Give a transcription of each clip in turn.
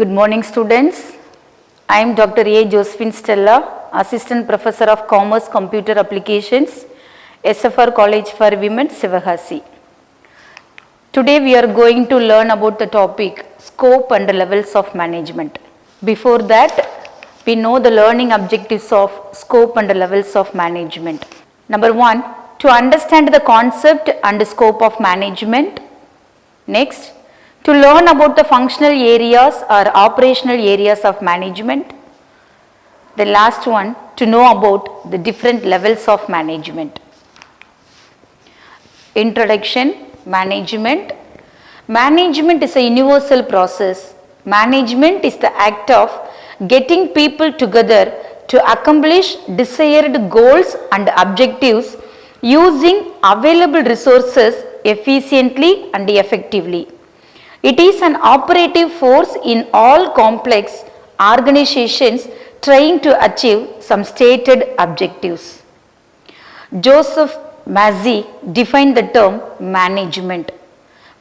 Good morning, students. I am Dr. A. Josephine Stella, Assistant Professor of Commerce Computer Applications, SFR College for Women, Sivagasi. Today we are going to learn about the topic Scope and Levels of Management. Before that, we know the learning objectives of Scope and Levels of Management. Number 1, to understand the concept and scope of management. Next, to learn about the functional areas or operational areas of management. The last one, to know about the different levels of management. Introduction, management. Management is a universal process. Management is the act of getting people together to accomplish desired goals and objectives using available resources efficiently and effectively. It is an operative force in all complex organizations trying to achieve some stated objectives. Joseph Massey defined the term management.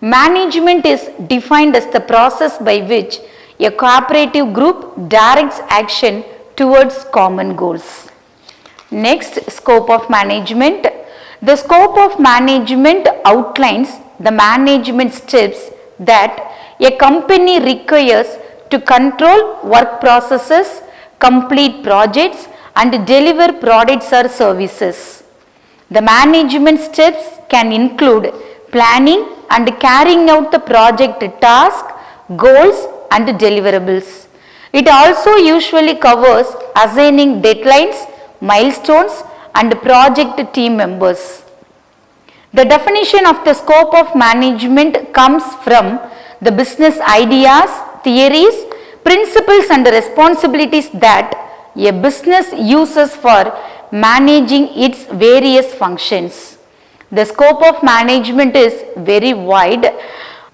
Management is defined as the process by which a cooperative group directs action towards common goals. Next, scope of management. The scope of management outlines the management steps that a company requires to control work processes, complete projects, and deliver products or services. The management steps can include planning and carrying out the project task, goals, and deliverables. It also usually covers assigning deadlines, milestones, and project team members. The definition of the scope of management comes from the business ideas, theories, principles and responsibilities that a business uses for managing its various functions. The scope of management is very wide.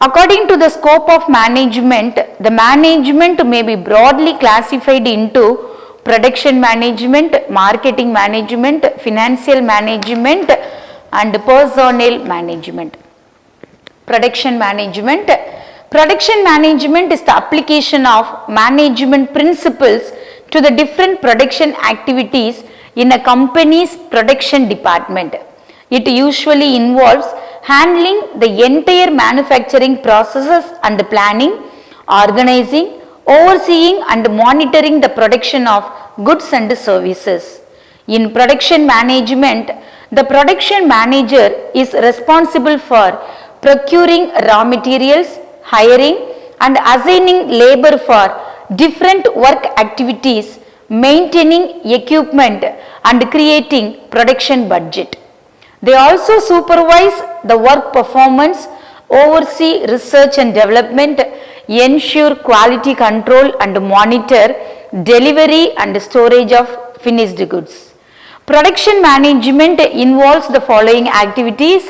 According to the scope of management, the management may be broadly classified into production management, marketing management, financial management, and personnel management. Production management. Production management is the application of management principles to the different production activities in a company's production department. It usually involves handling the entire manufacturing processes and planning, organizing, overseeing and monitoring the production of goods and services. In production management, the production manager is responsible for procuring raw materials, hiring and assigning labor for different work activities, maintaining equipment and creating production budget. They also supervise the work performance, oversee research and development, ensure quality control and monitor delivery and storage of finished goods. Production management involves the following activities: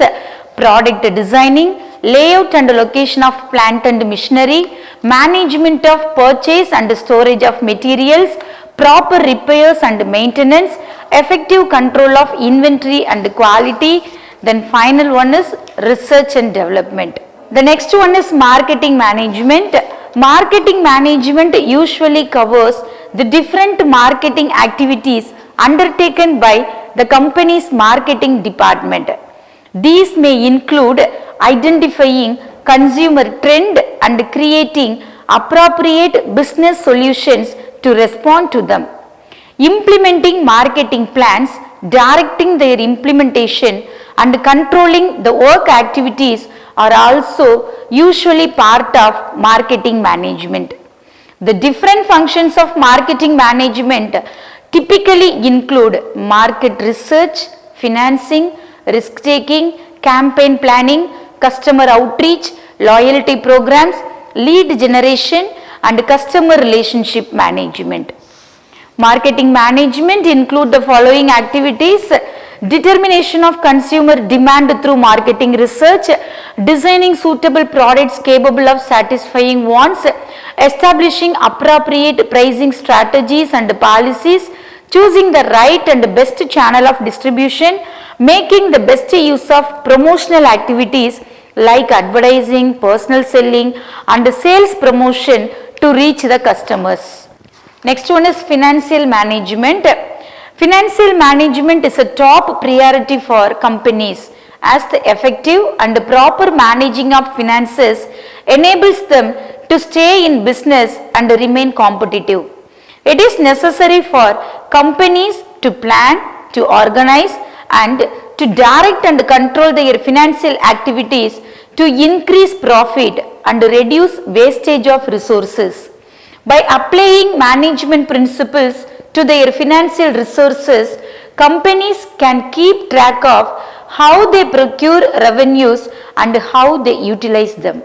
product designing, layout and location of plant and machinery, management of purchase and storage of materials, proper repairs and maintenance, effective control of inventory and quality. Then final one is research and development. The next one is marketing management. Marketing management usually covers the different marketing activities undertaken by the company's marketing department. These may include identifying consumer trend and creating appropriate business solutions to respond to them. Implementing marketing plans, directing their implementation and controlling the work activities are also usually part of marketing management. The different functions of marketing management typically include market research, financing, risk-taking, campaign planning, customer outreach, loyalty programs, lead generation, and customer relationship management. Marketing management include the following activities: determination of consumer demand through marketing research, designing suitable products capable of satisfying wants, establishing appropriate pricing strategies and policies, choosing the right and best channel of distribution, making the best use of promotional activities like advertising, personal selling and sales promotion to reach the customers. Next one is financial management. Financial management is a top priority for companies as the effective and proper managing of finances enables them to stay in business and remain competitive. It is necessary for companies to plan, to organize and to direct and control their financial activities to increase profit and reduce wastage of resources. By applying management principles to their financial resources, companies can keep track of how they procure revenues and how they utilize them.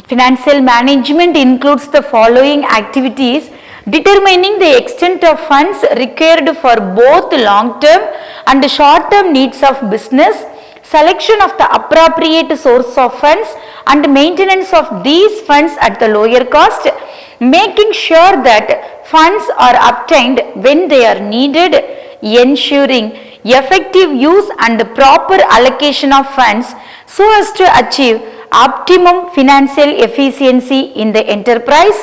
Financial management includes the following activities: determining the extent of funds required for both long-term and short-term needs of business, selection of the appropriate source of funds and maintenance of these funds at the lower cost, making sure that funds are obtained when they are needed, ensuring effective use and proper allocation of funds so as to achieve optimum financial efficiency in the enterprise,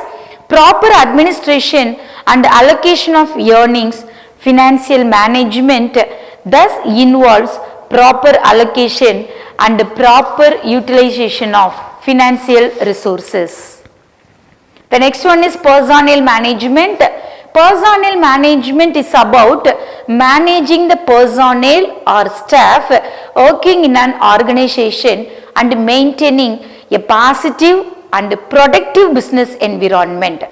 proper administration and allocation of earnings. Financial management thus involves proper allocation and proper utilization of financial resources. The next one is personnel management. Personnel management is about managing the personnel or staff working in an organization and maintaining a positive and productive business environment.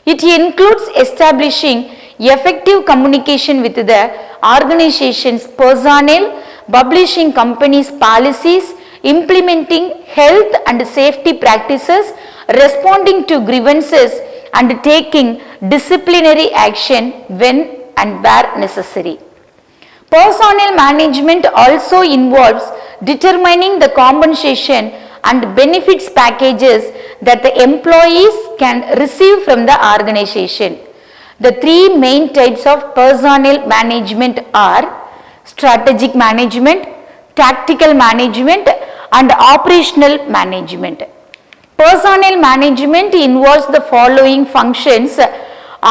It includes establishing effective communication with the organization's personnel, publishing company's policies, implementing health and safety practices, responding to grievances and taking disciplinary action when and where necessary. Personnel management also involves determining the compensation and benefits packages that the employees can receive from the organization. The three main types of personnel management are strategic management, tactical management and operational management. Personnel management involves the following functions: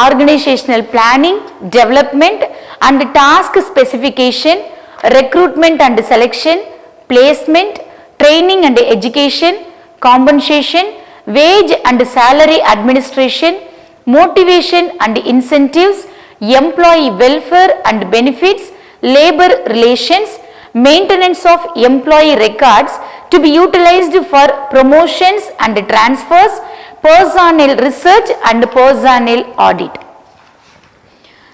organizational planning, development and task specification, recruitment and selection, placement, training and education, compensation, wage and salary administration, motivation and incentives, employee welfare and benefits, labor relations, maintenance of employee records to be utilized for promotions and transfers, personnel research and personnel audit.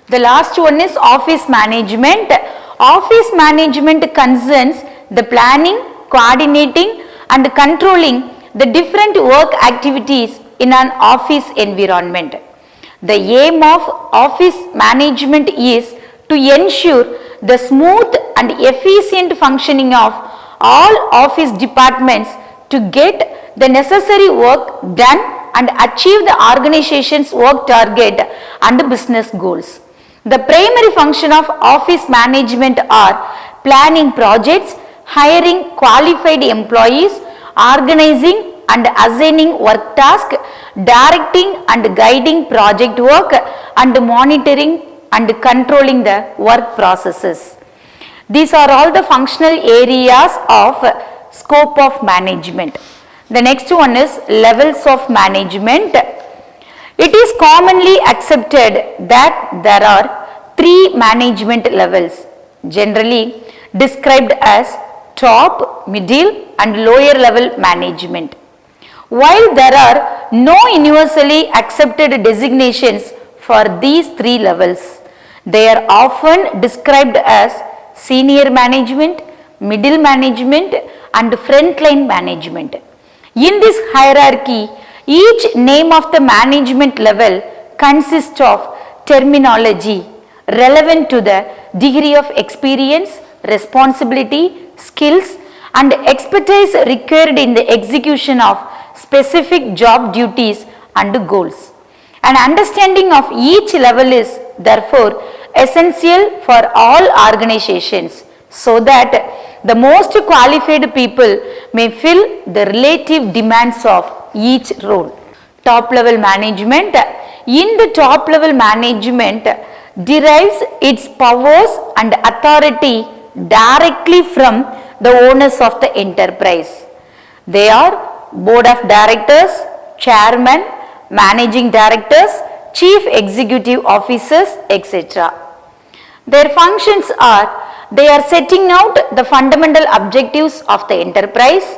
The last one is office management. Office management concerns the planning, coordinating and controlling the different work activities in an office environment. The aim of office management is to ensure the smooth and efficient functioning of all office departments to get the necessary work done and achieve the organization's work target and business goals. The primary function of office management are planning projects, hiring qualified employees, organizing and assigning work tasks, directing and guiding project work, and monitoring and controlling the work processes. These are all the functional areas of scope of management. The next one is levels of management. It is commonly accepted that there are three management levels, generally described as top, middle and lower level management. While there are no universally accepted designations for these three levels, they are often described as senior management, middle management and frontline management. In this hierarchy, each name of the management level consists of terminology relevant to the degree of experience, responsibility, skills and expertise required in the execution of specific job duties and goals. An understanding of each level is therefore essential for all organizations so that the most qualified people may fill the relative demands of each role. Top level management. In the top level management derives its powers and authority directly from the owners of the enterprise. They are board of directors, chairman, managing directors, chief executive officers, etc. Their functions are, they are setting out the fundamental objectives of the enterprise,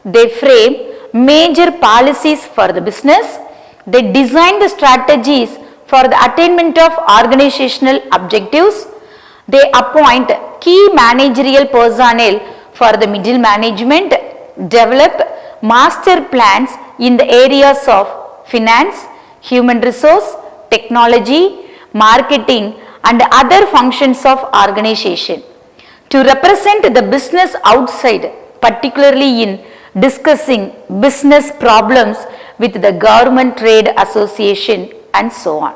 they frame major policies for the business, they design the strategies for the attainment of organizational objectives, they appoint key managerial personnel for the middle management, develop master plans in the areas of finance, human resource, technology, marketing and other functions of organization. To represent the business outside, particularly in discussing business problems with the government, trade association and so on.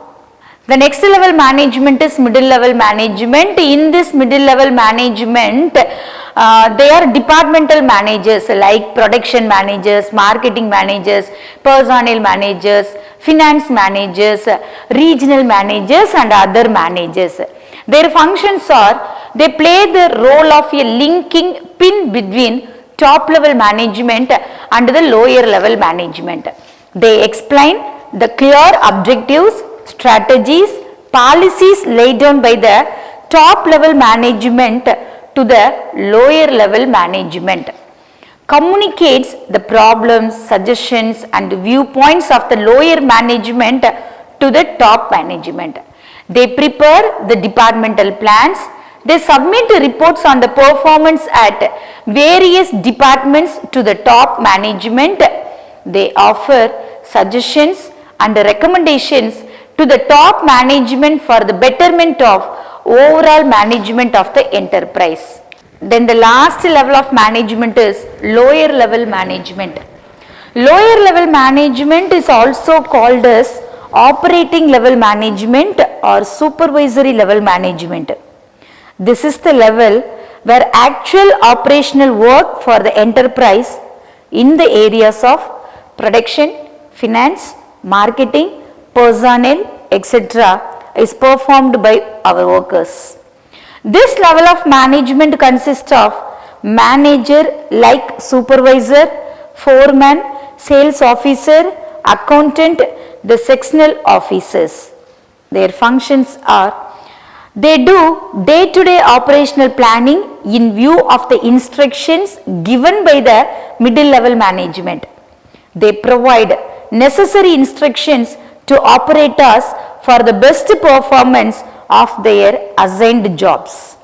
The next level management is middle level management. In this middle level management, they are departmental managers like production managers, marketing managers, personnel managers, finance managers, regional managers and other managers. Their functions are, they play the role of a linking pin between top level management and the lower level management. They explain the clear objectives, strategies, policies laid down by the top level management to the lower level management. Communicates the problems, suggestions and viewpoints of the lower management to the top management. They prepare the departmental plans. They submit reports on the performance at various departments to the top management. They offer suggestions and recommendations to the top management for the betterment of overall management of the enterprise. Then the last level of management is lower level management. Lower level management is also called as operating level management or supervisory level management. This is the level where actual operational work for the enterprise in the areas of production, finance, marketing, personnel, etc. is performed by our workers. This level of management consists of manager like supervisor, foreman, sales officer, accountant, the sectional officers. Their functions are, they do day-to-day operational planning in view of the instructions given by the middle level management. They provide necessary instructions to operators for the best performance of their assigned jobs.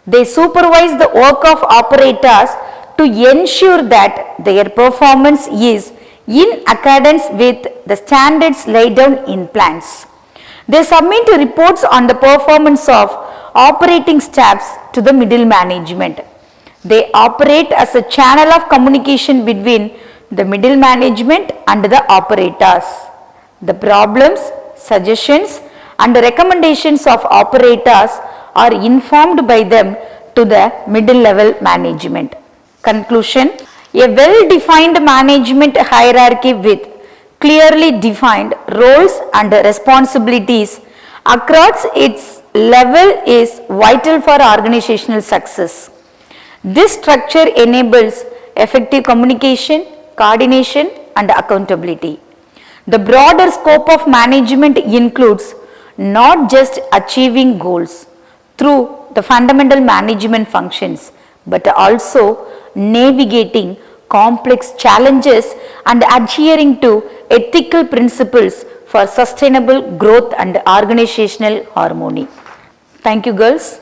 They supervise the work of operators to ensure that their performance is in accordance with the standards laid down in plans. They submit reports on the performance of operating staffs to the middle management. They operate as a channel of communication between the middle management and the operators. The problems, suggestions and recommendations of operators are informed by them to the middle level management. Conclusion: a well-defined management hierarchy with clearly defined roles and responsibilities across its level is vital for organizational success. This structure enables effective communication, coordination and accountability. The broader scope of management includes not just achieving goals through the fundamental management functions, but also navigating complex challenges and adhering to ethical principles for sustainable growth and organizational harmony. Thank you, girls.